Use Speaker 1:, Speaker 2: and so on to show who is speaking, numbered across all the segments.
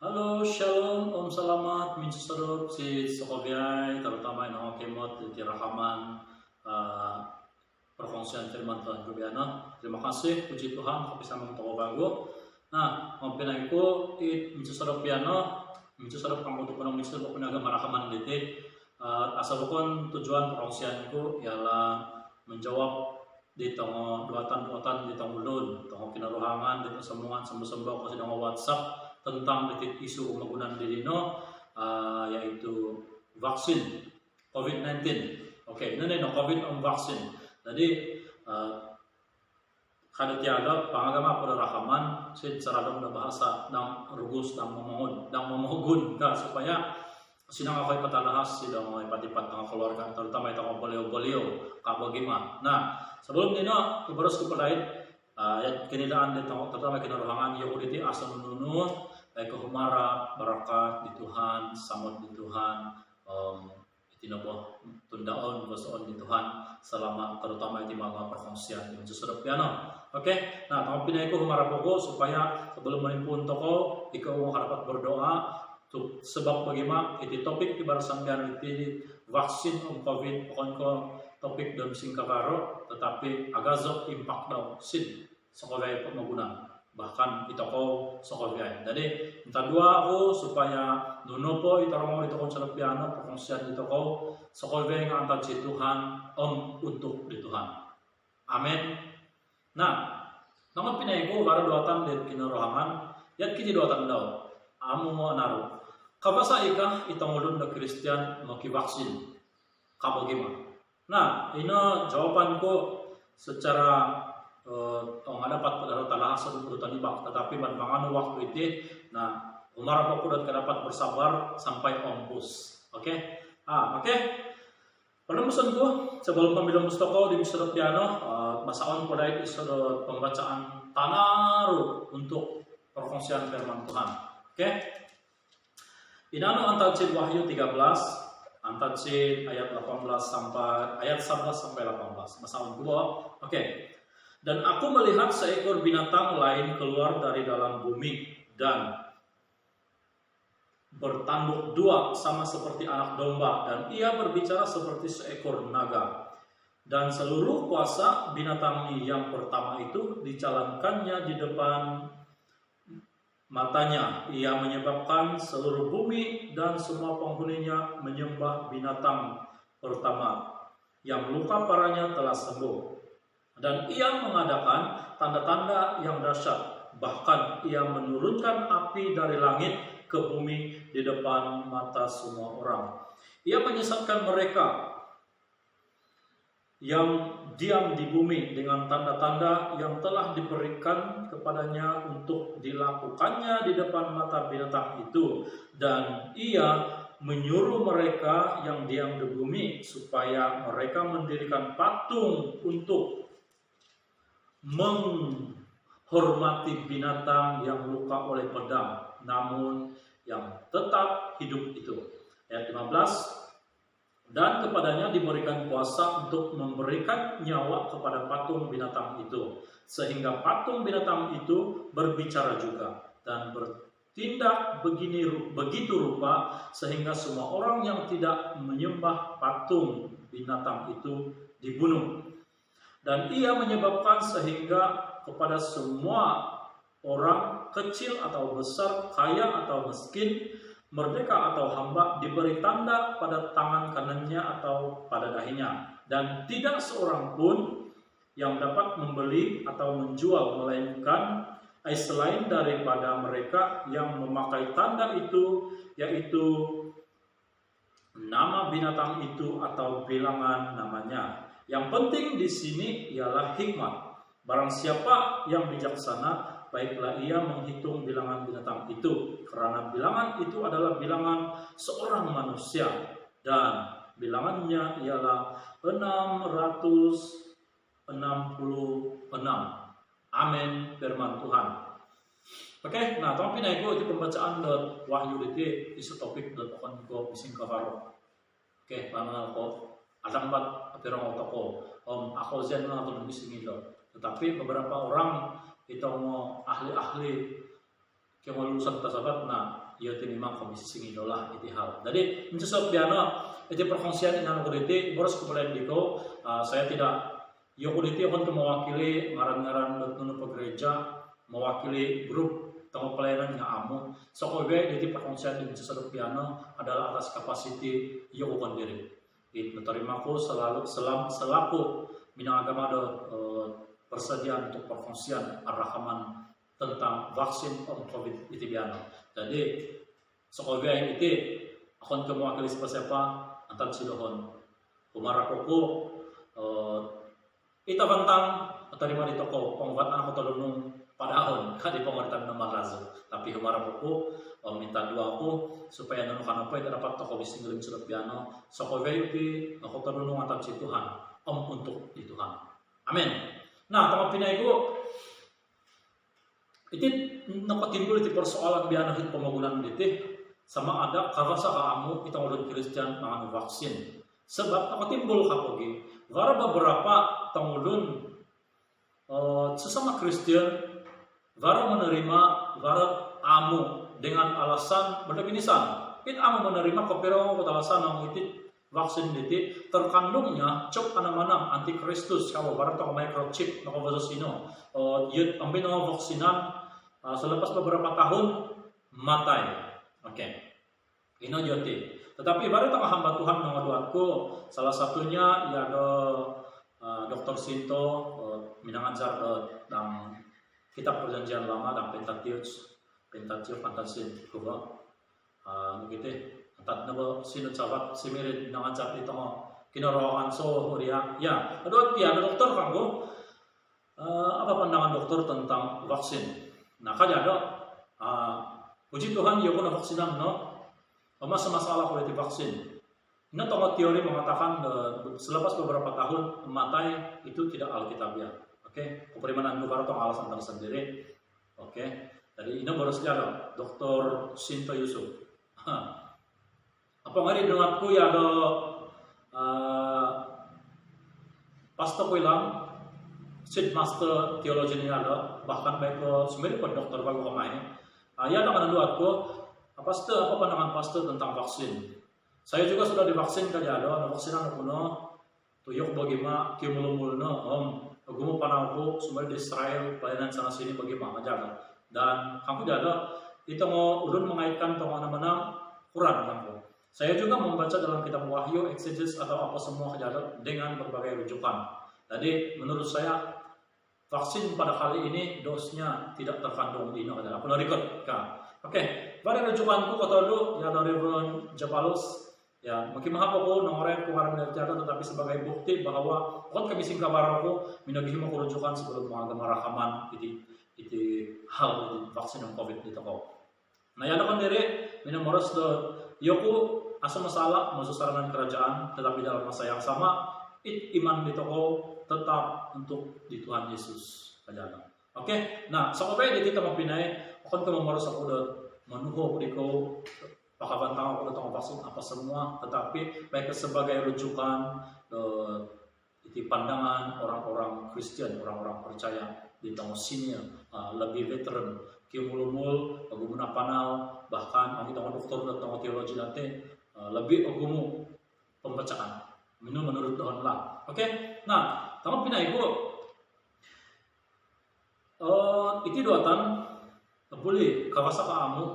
Speaker 1: Halo, shalom, om selamat, mincu sadot, si sokobiai, terutama yang kemot di rakaman perkongsian firman Tuhan kebiana. Terima kasih, puji Tuhan, kau bisa mengetahui bago. Nah, ngompin aku, mincu sadot piano, mincu sadot kamu untuk penong mincu sadot penaga marakaman detik. Asal bukan tujuan perkongsianku ialah menjawab di tengah duatan di tengah ulun, tengah kinaruhangan, di tengah semua sembah-sembah kau sedang WhatsApp tentang titik isu pembangunan di Dino, yaitu vaksin COVID-19. Oke, ini COVID vaksin. Jadi kada tiada pangagama pada rakaman secara dalam bahasa dan rugus dan memohon supaya sinang ako ipatalahas sidang ipat-ipat ng keluarga terutama itong baliw-baliw kabagima. Nah, sebelum Dino ibaros ko palaid kinidaan dito terutama kinaruhangan yung diti asa menunu ay kahumara barakat di Tuhan, samot di Tuhan, itinabuh tundaon basoon di Tuhan selama terutama iti mga perkongsian yung susurap piano. Oke, nah tangong pinay ko humarap ko supaya sebelum menimpunto ko ikaw makarapat berdoa sebab bagaimana iti topik ibarasan piano iti vaksin of COVID pokon ko topik dalam singkakaro tetapi agazok impact daw sin sekolah pemagunan bahkan ito ko sekolah. Jadi minta dua aku supaya nuno po itarong ito ko sa piano perkongsian ito ko sekolah yang antar si Tuhan untuk di Tuhan. Amin. Nah, namun pinay ko para duatan din kinarohangan yat kiti duatan daw amo mo naro kabasa ika itong ulun na Kristiyan makivaksin kabagima. Nah, ini jawaban ko secara ang dapat talahasa urutan ibak, tetapi manpangan waktu itu, nah umarap ako dan dapat bersabar sampai ompus. Oke? Oke. Penemusan ko sebelum pembilang mustoko di Mr. Piano, masaon ko dahil isodot pembacaan tanaru untuk perkongsian firman Tuhan. Oke? Inano antad Wahyu 13. Antadsin ayat 18 sampai ayat 11 sampai 18. Masalah kedua. Oke. Dan aku melihat seekor binatang lain keluar dari dalam bumi dan bertanduk dua sama seperti anak domba dan ia berbicara seperti seekor naga. Dan seluruh kuasa binatang yang pertama itu dijalankannya di depan matanya. Ia menyebabkan seluruh bumi dan semua penghuninya menyembah binatang pertama yang luka parahnya telah sembuh. Dan ia mengadakan tanda-tanda yang dahsyat. Bahkan ia menurunkan api dari langit ke bumi di depan mata semua orang. Ia menyesatkan mereka yang diam di bumi dengan tanda-tanda yang telah diberikan kepadanya untuk dilakukannya di depan mata binatang itu. Dan ia menyuruh mereka yang diam di bumi supaya mereka mendirikan patung untuk menghormati binatang yang luka oleh pedang namun yang tetap hidup itu. Ayat 15. Dan kepadanya diberikan kuasa untuk memberikan nyawa kepada patung binatang itu sehingga patung binatang itu berbicara juga dan bertindak begitu rupa sehingga semua orang yang tidak menyembah patung binatang itu dibunuh. Dan ia menyebabkan sehingga kepada semua orang kecil atau besar, kaya atau miskin, merdeka atau hamba diberi tanda pada tangan kanannya atau pada dahinya. Dan tidak seorang pun yang dapat membeli atau menjual melainkan selain daripada mereka yang memakai tanda itu, yaitu nama binatang itu atau bilangan namanya. Yang penting di sini ialah hikmat. Barang siapa yang bijaksana, baiklah ia menghitung bilangan binatang itu, karena bilangan itu adalah bilangan seorang manusia dan bilangannya ialah 666. Amin, firman Tuhan. Oke, nah tolong pindah itu pembacaan Wahyu itu isu topik akan ko bising kafaro. Oke, lama ko ada empat pirang otoko ako zen na atau bising itu. Tetapi beberapa orang itu mau ahli-ahli yang lulusan tersebut, nah ia memang komisi sing idola iti hal. Jadi mencesak biana iti perkongsian inang kuditi boros kepulauan diko saya tidak yo kuditi akan mewakili ngaran-ngaran betunu pegereja mewakili grup tengah pelayanan yang amu. So kowe iti perkongsian di mencesak biana adalah atas kapasiti yo kon diri. Itu terima ko selaku minang agama ada persediaan untuk perkongsian arahaman tentang vaksin COVID itu biana. Jadi sekolah itu akan mewakili siapa antar silohon kumarakoko itu tentang terima di toko pengobat anak tolong padahon di pengorban nomor razu tapi kumarakoko minta dua aku supaya nunukan apa itu dapat toko bising gelim surat biana sekolah itu aku tolong antar si Tuhan untuk di Tuhan. Amin. Nah, teman pinai itu timbul di persoalan biana hit pembangunan itu sama ada karasa kamu kita ulun Kristen mangan vaksin. Sebab apa timbul kapogi? Gara beberapa tangulun sesama Kristen gara menerima gara amu dengan alasan berdefinisan. Kita amu menerima kopero alasan yang itu vaksin itu terkandungnya cok anam-anam antikristus kalau barang toko microchip toko vasosino yut ambil nama vaksinan selepas beberapa tahun matai. Oke. Ini joti. Tetapi baru tengah hamba Tuhan mengaduanku salah satunya ya ada Dr. Sinto minangajar dan kitab perjanjian lama dan Pentateuch Pantasin kuba begitu. Tat nabo sino cabat simirin nangajar di tengah kinarawan so dia ya ada dokter kanggo apa pandangan dokter tentang vaksin. Nah kaya ada puji Tuhan ya kuna vaksinan no masa masalah politik vaksin. Ini tengah teori mengatakan selepas beberapa tahun matai itu tidak alkitabiah. Oke, keperimanan baru tong alasan tersendiri. Oke, jadi ini baru saja Dr. Sinto Yusuf. Apa ngari denganku ya ada pastor kuilang seed master teologi ini ada bahkan baik ke sumber pun dokter baru kemain ya dengan denganku pastor apa pandangan pastor tentang vaksin. Saya juga sudah divaksin kerja ada vaksinan kuno tuyuk bagaimana kiumulumulno gumu panauku sumber di Israel pelayanan sana sini bagaimana aja dan kamu ada itu mau ulun mengaitkan teman-teman Quran kamu. Saya juga membaca dalam kitab Wahyu, Exegesis atau apa semua kejadian dengan berbagai rujukan. Jadi menurut saya vaksin pada kali ini dosnya tidak terkandung di adalah penerikot. Oke, pada rujukanku kata dulu ya dari Reverend Japalus ya mungkin mengapa aku nomornya kuaran dari jatuh tetapi sebagai bukti bahwa kon kami singkat barangku minagi mau rujukan sebelum mengagama rakaman itu hal vaksin COVID di toko. Nah ya kan dari minum moros yoku asal masalah masuk saranan kerajaan tetapi dalam masa yang sama iman di toko tetap untuk di Tuhan Yesus kajana. Oke, nah sampai di kita mau pinai akan ke moros aku udah menuhu diko pakaban tahu aku udah vaksin apa semua tetapi baik sebagai rujukan itu pandangan orang-orang Kristen orang-orang percaya di tahun sini lebih veteran kiumulumul agumuna panau bahkan kami tahu dokter dan teologi nanti lebih agumu pembacaan menurut Tuhan lah. Oke, nah tamu pinai ibu itu duatan boleh kawasa kamu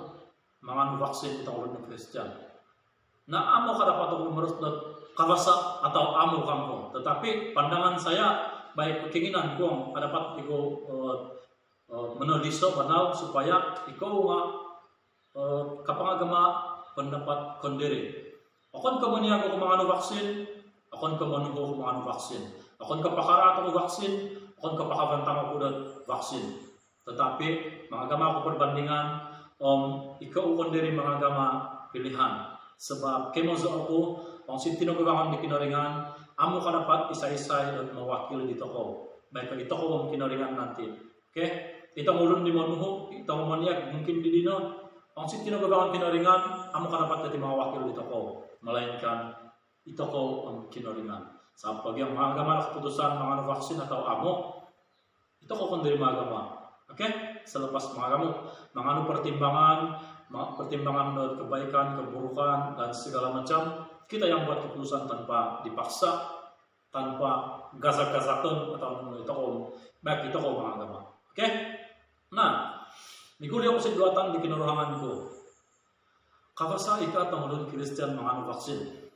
Speaker 1: mangan vaksin tahun orang Kristen. Nah amo kadapat aku menurut kawasa atau amo kamu tetapi pandangan saya baik keinginan kuang dapat iku menodiso banal supaya iko kapangagama pendapat kondiri. Akon kemudian aku menganu vaksin, akon kemudian aku menganu vaksin, akon kepakara aku vaksin, akon kepakaban aku dan vaksin. Tetapi mengagama aku perbandingan iko kondiri mengagama pilihan. Sebab kemozo aku wong sintino kebangan di kinaringan, amu kadapat isai-isai dan mewakili di toko. Baik di toko wong kinaringan nanti. Oke, kita ngulun di manuhu, kita ngomongnya mungkin di dino. Ang sintino kebangan kinaringan, amu kadapat jadi mewakili di toko. Melainkan di toko ang kinaringan. Saat bagi yang mengagama keputusan menganu vaksin atau amu, itu kok kondiri mengagama. Oke, selepas mengagama menganu pertimbangan pertimbangan kebaikan, keburukan, dan segala macam, kita yang buat keputusan tanpa dipaksa, tanpa gasak-gasakan atau menurut tokoh, baik itu tokoh agama. Oke? Nah, di kuliah usia 2 tahun di kinuruhanganku, kabasa ika atau menurut Kristen menganu vaksin.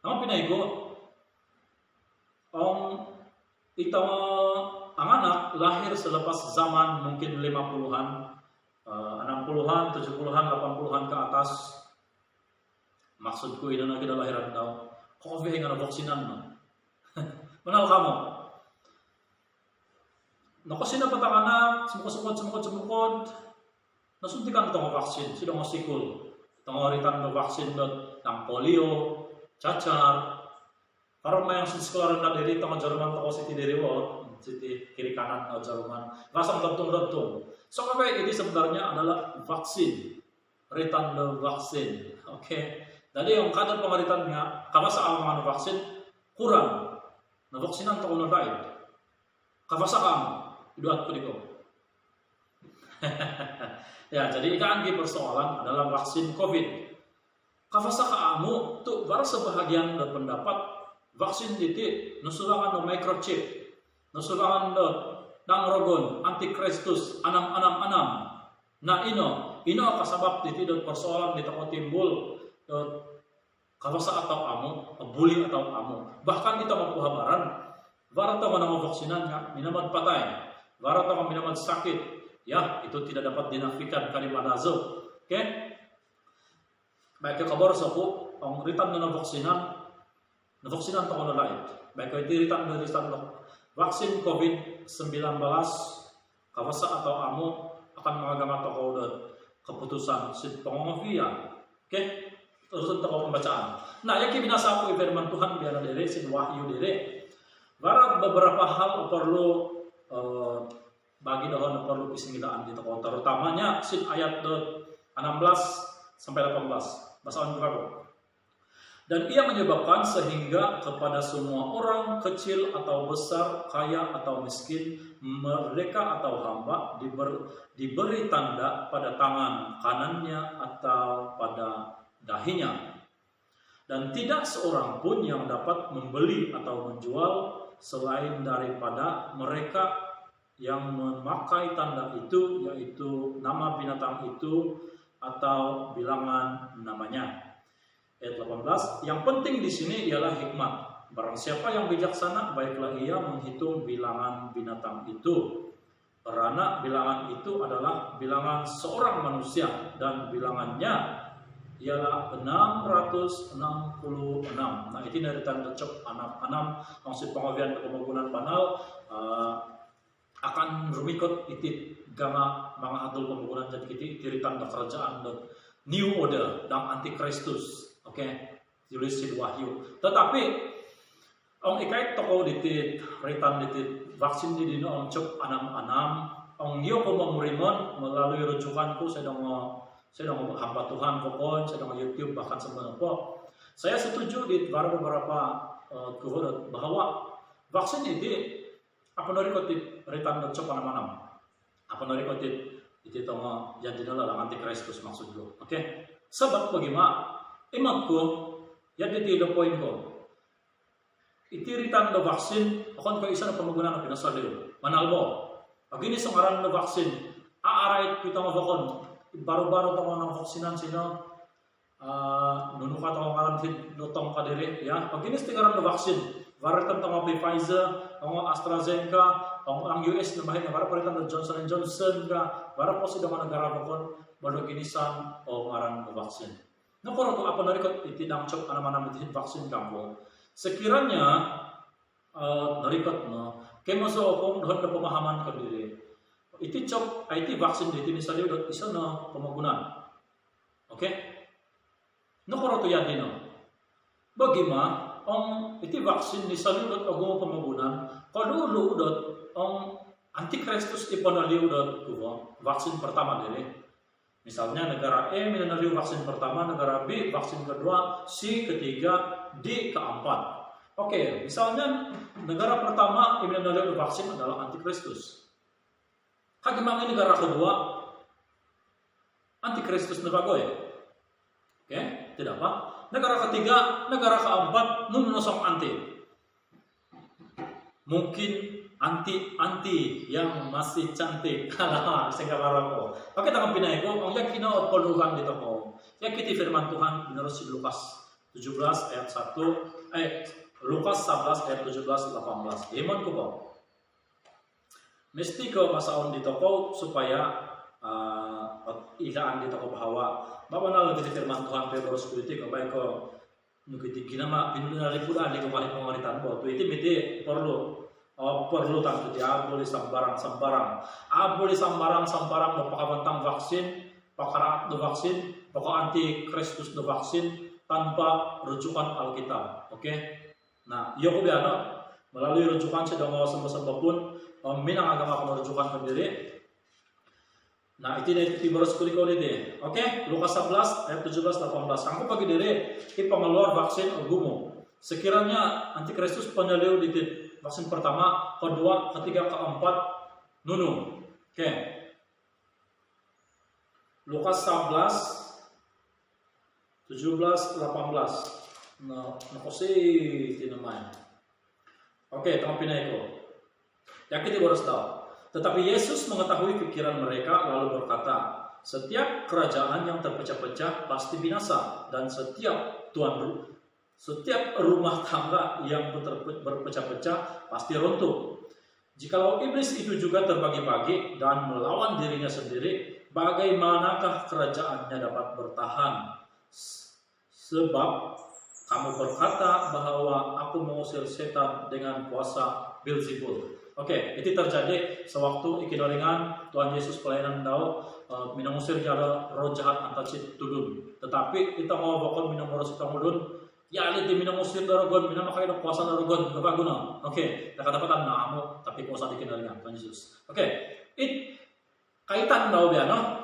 Speaker 1: Namun pinay ko, ito ang anak lahir selepas zaman mungkin 50-an, 60-an, 70-an, 80-an ke atas. Maksudku ini na kinalahiran daw. Kokofi nga na vaksinan mo. Manal ka mo. Nakusin na patang anak, sumukod. Nasuntikan itong vaksin. Sino nga sikul? Itong oritan na vaksin doon ng polio, cacar. Parang may ang siskularan na diri itong Jerman ako si Tidiriwo, si kiri kanan na Jerman. Rasang dabtong-dabtong. So kaya ini sebenarnya adalah vaksin. Retan na vaksin. Okay? Jadi yung kadang pangaritan nga, kabasa ang mga vaksin, kurang. Na vaksinan to na lain. Kabasa ang iduat ko dito. Ya, jadi ikan persoalan adalah vaksin COVID. Kabasa kaamu, tuh baru sebahagian dari pendapat vaksin titik, nusulangan no microchip, nusulangan no nangrogon, antikristus, anam. Nah ino kasabab titik dan persoalan di toko timbul kabasa atau amu, bully atau amu. Bahkan kita mampu habaran, barat atau menama vaksinan minaman patay, barat atau minaman sakit, ya itu tidak dapat dinafikan kalimat azab. Oke? Baik kabar sapu, ang ritan na vaksinan to kono lain. Baik itu ritan vaksin COVID-19 kabasa atau amu akan mengagamah toko keputusan si pengomovian. Oke? Terus untuk pembacaan. Nah, yang binasa aku firman Tuhan biar diri sin wahyu diri. Barat beberapa hal perlu bagi dohon perlu pisingilaan di toko, terutamanya sin ayat 16 sampai 18. Bahasan berapa? Dan ia menyebabkan sehingga kepada semua orang kecil atau besar, kaya atau miskin, merdeka atau hamba diberi tanda pada tangan kanannya atau pada dahinya, dan tidak seorang pun yang dapat membeli atau menjual selain daripada mereka yang memakai tanda itu, yaitu nama binatang itu atau bilangan namanya. Ayat 18. Yang penting di sini ialah hikmat. Barang siapa yang bijaksana, baiklah ia menghitung bilangan binatang itu. Karena bilangan itu adalah bilangan seorang manusia dan bilangannya ialah 666. Nah, ini dari tanda cok anak maksud pengawian pembangunan panal akan rumikot itit gama mga adul pembangunan jadi kiti tiritan kerajaan dan new order dan antikristus. Oke, tulis di wahyu. Tetapi ong ikait toko ditit ritan ditit vaksin di dino ong cok anam ong iyo ko mamurimon melalui rujukanku sedang hamba Tuhan pokon, sedang YouTube bahkan sebenarnya po. Saya setuju di beberapa kehormat bahwa vaksin ini apa narikotit ritan dan cok anam apa narikotit itu tong jadi dalam antikristus maksud gue. Oke, sebab bagaimana imatku ya di tiga poin ko. Itiritan do vaksin akon ko isa na pamagunan na pinasalyo. Manalbo. Pag ini sangaran do vaksin, aaray kita mabakon. Baru-baru to ng vaksinan sino nunukat ako ngaran lutong kadiri ya. Pag ini tingaran do vaksin, varitan to Pfizer, ang AstraZeneca, ang US na mahina para palitan do Johnson & Johnson ka, para po sila mga negara bakon baru kinisan o ngaran do vaksin. Nakoro to apa narikot itidang cok anam vaksin kamu. Sekiranya narikot no, kaya maso kung doon na pemahaman ka diri. Iti cok IT vaksin dito ni saliw dot isa na pamagunan. Oke? Nakoro to yan din no. Bagima ang iti vaksin ni saliw dot ago pamagunan, kalulu dot ang antikristus ipanaliw dot kuwa vaksin pertama diri. Misalnya negara E mengenali vaksin pertama, negara B vaksin kedua, C ketiga, D keempat. Oke, misalnya negara pertama yang mengenali vaksin adalah antikristus. Bagaimana negara kedua antikristus na bagoy. Oke, tidak apa. Negara ketiga, negara keempat, nunosong anti. Mungkin anti yang masih cantik. Halah, saya ko. Oke, tangan pinay ko. Ang yakin na puluhan dito ko. Yakin firman Tuhan menurut si Lukas 17 ayat 1. Lukas 11 ayat 17-18. Iman ko po. Mesti ko masaon dito ko supaya ilaan dito ko bahwa bawa lagi firman Tuhan pero politik ko baik ko nukiti ginama pinunali pula di kembali pengaritan bo itu miti perlu tantu dia boleh sambarang mapakabantang vaksin pakaraat do vaksin pokok anti kristus do vaksin tanpa rujukan Alkitab. Oke. Nah, iyo ko biano melalui rujukan sedang semua pun minang agama ko rujukan sendiri. Nah, itu di boros kuliko deh. Oke, Lukas 11 ayat 17-18. Angko pagi dere pengeluar vaksin gumo. Sekiranya antikristus penyeliu di vaksin pertama, kedua, ketiga, keempat nunu. Oke. Lukas 11 17-18. Nah, nakosi tinamay. Oke, tama pinay ko. Yakin di boros tahu. Tetapi Yesus mengetahui pikiran mereka lalu berkata, setiap kerajaan yang terpecah-pecah pasti binasa dan setiap rumah tangga yang berpecah-pecah pasti runtuh. Jikalau iblis itu juga terbagi-bagi dan melawan dirinya sendiri, bagaimanakah kerajaannya dapat bertahan? Sebab kamu berkata bahwa aku mengusir setan dengan kuasa Beelzebul. Oke, itu terjadi sewaktu ikinoringan Tuhan Yesus pelayanan dao minangusir jala roh jahat antacit tudun. Tetapi kita mau bokon minangurus kita mudun, ya ali di minangusir daragon, minang makanya kuasa daragon kebaguna. Oke, dapat-dapatan namo tapi kuasa ikinoringan Tuhan Yesus. Oke, kaitan dao biano.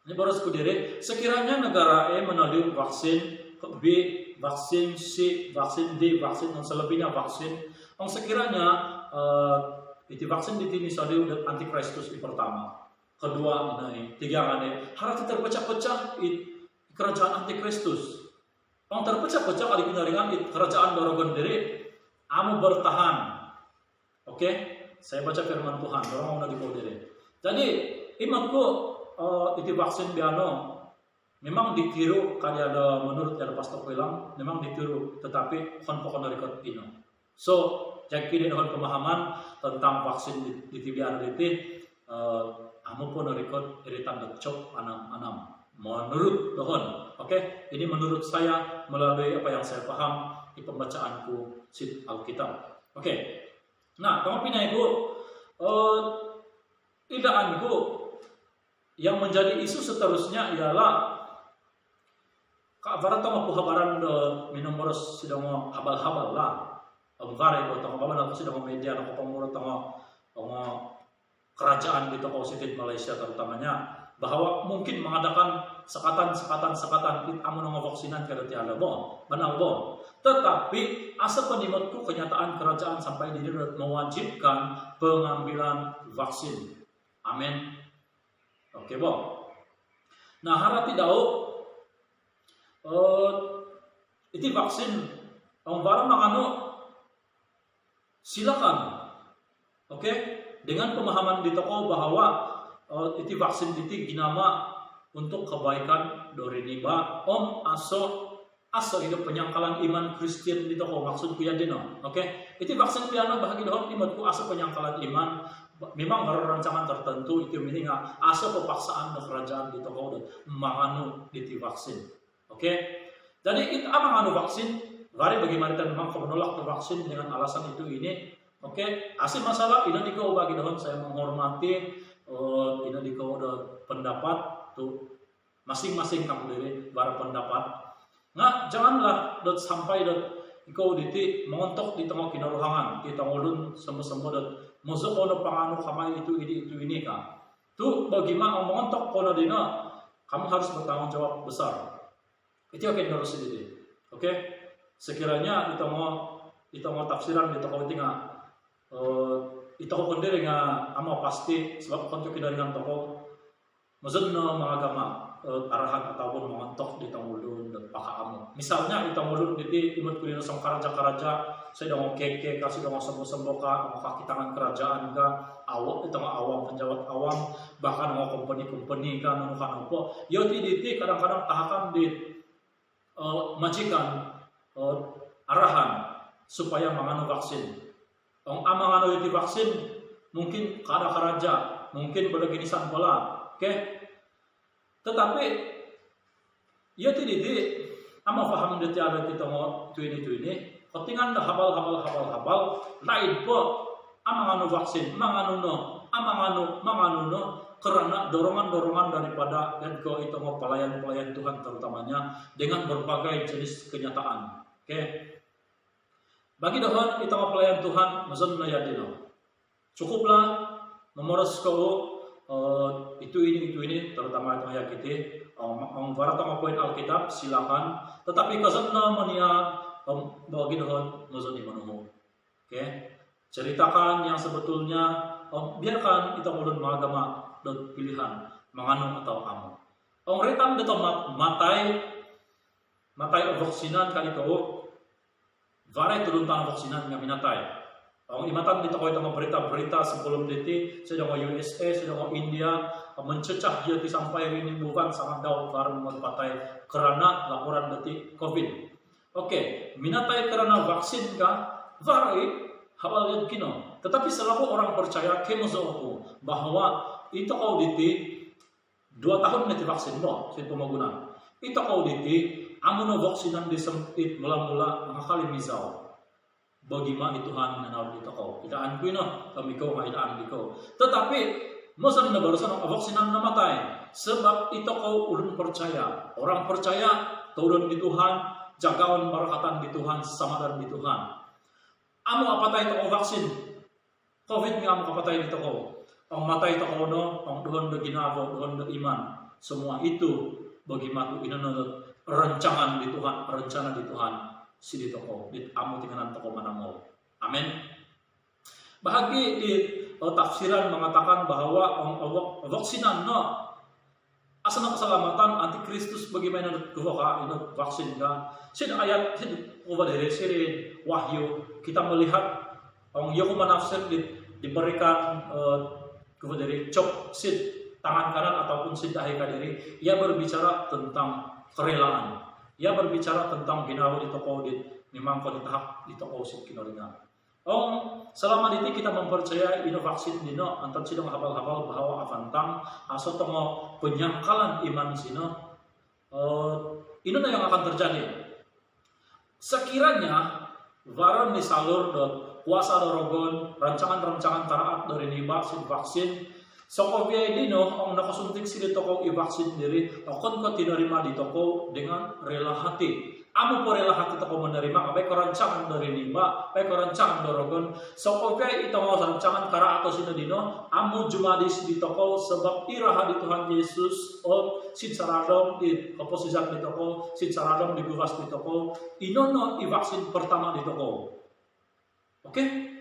Speaker 1: Ini baru sekudiri. Sekiranya negara E menolak vaksin, B vaksin, C vaksin, D vaksin dan selebihnya vaksin. Yang sekiranya itu vaksin di sini sudah antikristus di pertama, kedua ini, tiga kali harus terpecah-pecah kerajaan antikristus. Yang terpecah-pecah kali dengan kerajaan dorogon diri, amu bertahan. Oke, saya baca firman Tuhan, orang mau nagipol diri. Jadi imanku itu vaksin biano memang ditiru kali ada menurut ada pastor bilang memang ditiru, tetapi kon dari kot ino. So jadi dengan pemahaman tentang vaksin di TBR itu, amu pun rekod iritan decok anam. Menurut dohon, oke? Ini menurut saya melalui apa yang saya paham di pembacaanku sit Alkitab. Oke. Nah, kamu pindah itu, idaanku yang menjadi isu seterusnya ialah kabaran atau kabaran minum boros sedang habal-habal lah. Vare ko tong kawan ako sedang media ako pamuro tong kerajaan di toko Sidit Malaysia terutamanya bahwa mungkin mengadakan sekatan amun ngovaksinan kada tiada bon manang bon, tetapi asa penimutku kenyataan kerajaan sampai di mewajibkan pengambilan vaksin. Amin. Oke bon. Nah harap tidak itu vaksin orang barang mangano silakan, oke? Dengan pemahaman di toko bahwa itu vaksin itu ginama untuk kebaikan doriniba aso hidup penyangkalan iman Kristen di toko maksudku ya dino, oke? Itu vaksin piano bahagi doang imanku aso penyangkalan iman memang ada rancangan tertentu itu mininga aso pepaksaan do kerajaan di toko manganu di vaksin, oke? Jadi itu apa manganu vaksin? Bari bagaimana kita memang menolak vaksin dengan alasan itu ini, oke? Asal masalah ini dikau bagi doang saya menghormati ini dikau ada pendapat tuh masing-masing kamu diri bara pendapat. Nah janganlah sampai ikau diti mengontok di tengah kinaruhangan kita ngulun semua dan masuk kono panganu kamai itu ini kah? Tuh bagaimana mengontok kono dina kamu harus bertanggung jawab besar. Itu akan harus jadi, oke? Sekiranya itu mau tafsiran di toko tinggal itu kondiri nga amo pasti sebab kontuk dengan toko maksudnya mengagama arahan ataupun mengontok di tangulun dan pakamu. Misalnya di tangulun di imut kulino sang karaja saya dong keke kasih dong sembo ka kaki tangan kerajaan ka awak itu awam penjawat awam bahkan mau company ka menukan apa. Yo ti kadang-kadang tahakan di majikan arahan supaya menganu vaksin. Menganu itu vaksin mungkin kada karaja, mungkin pada ginisan bola, oke? Tetapi ya tidak, ama paham detail kita mau tu ini, ketinggalan dah habal lain po, menganu vaksin, menganu no, karena dorongan daripada dan kau itu mau pelayan Tuhan terutamanya dengan berbagai jenis kenyataan, oke? Bagi dohon itu mau pelayan Tuhan, mazan nayadino. Cukuplah memoros kau itu ini terutama itu ya kita baratang poin Alkitab silakan tetapi kasana mania bagi dohon mazon imanuhu. Oke, ceritakan yang sebetulnya biarkan kita ulun magama dan pilihan menganu atau amu. Retam deto matai vaksinan kali kau varai turun tanah vaksinan yang minatai. Imatan dito ko itong berita sebelum diti sudah mau USA, sudah mau India mencecah dia sampai ini bukan sangat daw karena patay karena laporan deti COVID. Oke, minatai karena vaksin ka varai hawal yan kino. Tetapi selaku orang percaya kemozo ako bahwa ito kau diti 2 tahun nanti vaksin mo sa pemaguna. Ito kau diti amun vaksinan disempit mula-mula makakali misaw. Bagaimana Tuhan menawar kita kau? Idaan ko ino, kami kau idaan di kau. Tetapi masalah na barusan ang vaksinan namatay. Sebab ito kau ulun percaya. Orang percaya turun di Tuhan, jagawan barakatan di Tuhan, samaran di Tuhan. Amo apatay ito kau vaksin. COVID nga amo kapatay dito kau. Ang matay ito kau no, ang doon do ginagawa, doon do iman. Semua itu bagaimana inanod rancangan di Tuhan, rencana di Tuhan. Sidi toko, di amu tinggalan toko manamo. Amin. Bahagi di tafsiran mengatakan bahwa vaksinan no asana keselamatan antikristus bagaimana kuwaka ini vaksin ka. Sin ayat sin kuwa dari sirin wahyu kita melihat yang menafsir diberikan kuwa dari cok sin tangan kanan ataupun sin dahi kadiri ia berbicara tentang kerelaan. Ia berbicara tentang ginawa di toko di memang kau ditahap di toko si kinoringan. Selama ini kita mempercayai ino vaksin dino antar sidong habal-habal bahwa avantang aso tongo penyangkalan iman sino ino na yang akan terjadi. Sekiranya varon disalur dot kuasa dorogon rancangan-rancangan taraat dari ni vaksin Sokovia dino ang nakasuntik sila toko i-vaksin diri akon ko tinarima di toko dengan rela hati. Amo po rela hati toko menerima kabay korancangan dari nimba, kabay korancangan dorogon. Sokovia ito mo rancangan kara ato sino dino amo jumadis di toko sebab iraha di Tuhan Yesus o sinsaradom di oposisat di toko, sinsaradom di gugas di toko. Inono i-vaksin pertama di toko. Oke?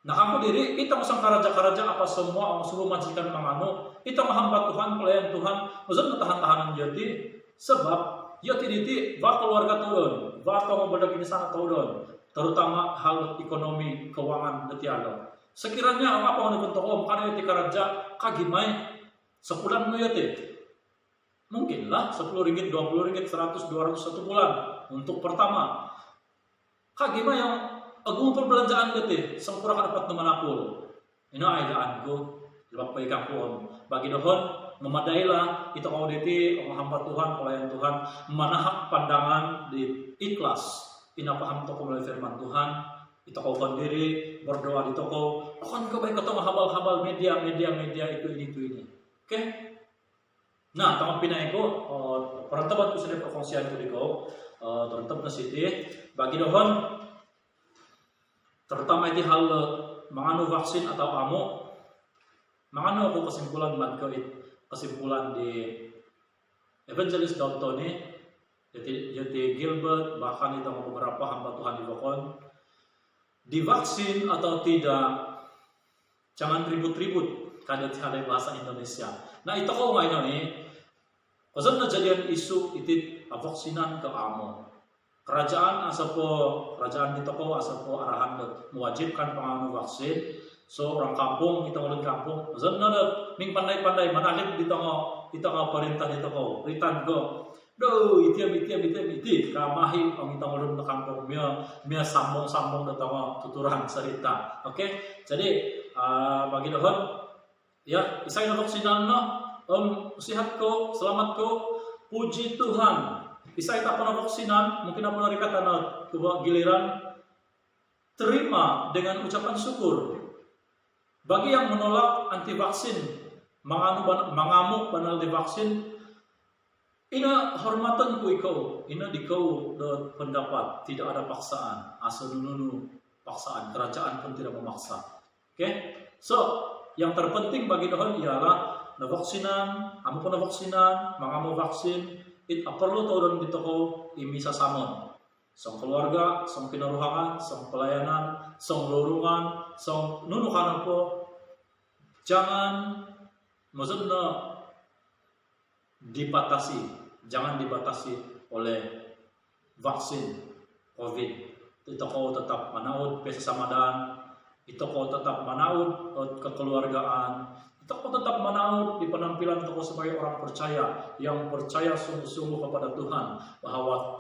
Speaker 1: Nah kamu diri, kita masang karaja-karaja apa semua, ang suruh majikan mangano, kita mahamba Tuhan, pelayan Tuhan, maksud tahan-tahanan jadi, sebab, ya tiditi, va keluarga turun, va tong berdak ini sana turun, terutama hal ekonomi, keuangan, detiado. Sekiranya ang apa ang toko, karena yati karaja, kagimay, sebulan mo yati. Mungkin lah, 10 ringgit, 20 ringgit, 100, 200, 1 bulan, untuk pertama. Kagimay yang agung perbelanjaan gete, sempurna dapat memanapul. Ino ay daan ko, libak pa ikakon. Bagi dohon, memadailah kita kau diti, hamba Tuhan, pelayan Tuhan, manahak pandangan di ikhlas. Pinapaham toko melalui firman Tuhan, kita kau diri, berdoa di toko. Akan kau baik ketemu habal-habal media itu ini. Oke? Nah, tama pinay ko, perantaban ko sa profesian ko di ko, terutama na siti. Bagi dohon, terutama di hal menganu vaksin atau amo, menganu aku kesimpulan di Evangelist Dalton ini, jadi Gilbert bahkan itu beberapa hamba Tuhan di Bokon, divaksin atau tidak, jangan ribut-ribut, kada tiada bahasa Indonesia. Nah itu kau ngayon ni, pasal najadian isu itit vaksinan ke amo. Kerajaan kerajaan di toko asapo arahan mewajibkan penganu vaksin. So orang kampung kita ulun kampung, pasal nada ming pandai-pandai manalip di tengah perintah di toko. Ritan go. Do itiam kamahi ang itang ulun na kampung mia sambong datang tuturan cerita. Oke, jadi bagi dohon ya isay na vaksinan na sihat ko, selamat ko, puji Tuhan. Isay tak na vaksinan, mungkin apa na kata na giliran terima dengan ucapan syukur. Bagi yang menolak anti vaksin, mengamuk banal di vaksin, ina hormatan ku ikaw, ina dikau do pendapat, tidak ada paksaan, asal nunu paksaan, kerajaan pun tidak memaksa. Oke, so yang terpenting bagi dohon ialah na vaksinan, amo pun na vaksinan, mangamu vaksin, perlu tahu dan ditoko imisa samon. Song keluarga, song kinaruhangan, song pelayanan, song lorungan, song nunukan po, jangan maksudnya jangan dibatasi oleh vaksin COVID. Itu kau tetap manaud pesesamadan, itu kau tetap manaud kekeluargaan, itu kau tetap manaud di penampilan kau sebagai orang percaya yang percaya sungguh-sungguh kepada Tuhan bahwa